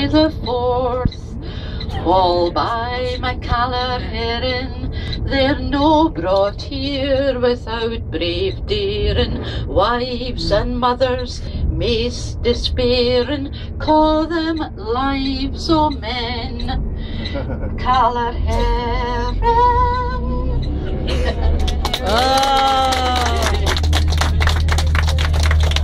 Henry the Fourth. All by my Caller Heron, they're no brought here without brave daring. Wives and mothers, maist despairing, call them lives o' men. Caller Heron.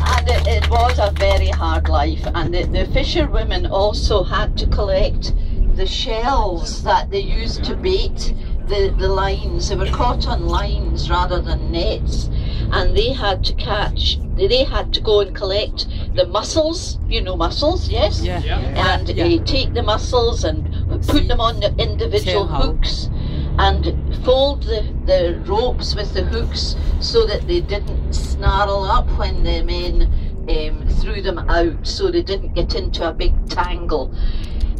And it was a very hard life, and the fisherwomen also had to collect the shells that they used to bait the lines. They were caught on lines rather than nets, and they had to go and collect the mussels, you know mussels, yes? Yeah. And take the mussels and put them on the individual hooks and fold the ropes with the hooks so that they didn't snarl up when the men threw them out, so they didn't get into a big tangle.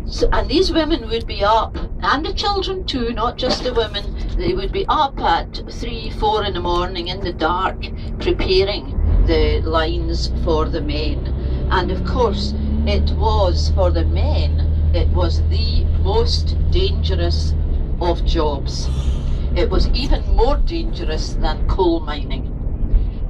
So, and these women would be up, and the children too, not just the women, they would be up at 3, 4 in the morning in the dark preparing the lines for the men. And of course it was, for the men, it was the most dangerous of jobs. It was even more dangerous than coal mining.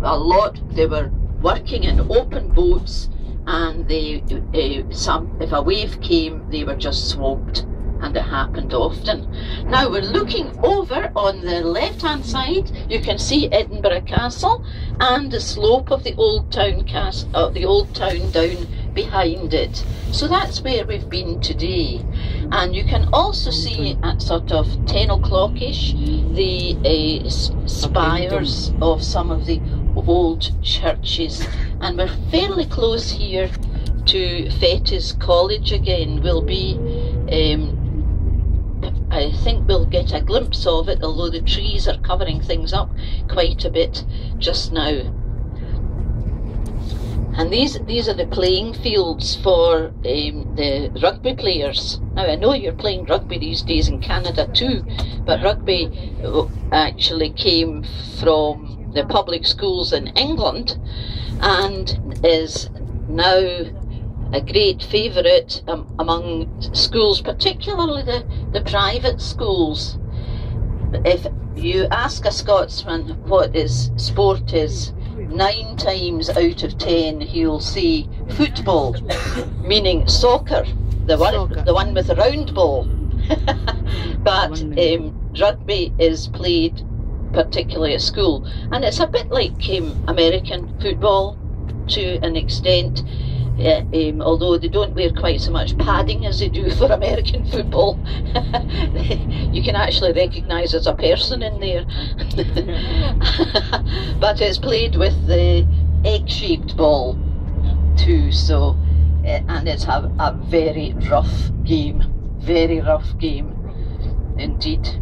They were working in open boats, and if a wave came, they were just swamped, and it happened often. Now we're looking over on the left hand side. You can see Edinburgh Castle and the slope of the old town down behind it. So that's where we've been today. And you can also see at sort of 10 o'clock-ish the spires of some of the old churches, and we're fairly close here to Fettes College again. We'll be I think we'll get a glimpse of it, although the trees are covering things up quite a bit just now. And these are the playing fields for the rugby players. Now I know you're playing rugby these days in Canada too, but rugby actually came from the public schools in England and is now a great favourite among schools, particularly the private schools. If you ask a Scotsman what sport is, 9 times out of 10 he'll say football, meaning soccer, the one with a round ball. But rugby is played particularly at school, and it's a bit like American football to an extent, although they don't wear quite so much padding as they do for American football. You can actually recognise there's a person in there. But it's played with the egg-shaped ball too, so and it's a very rough game indeed.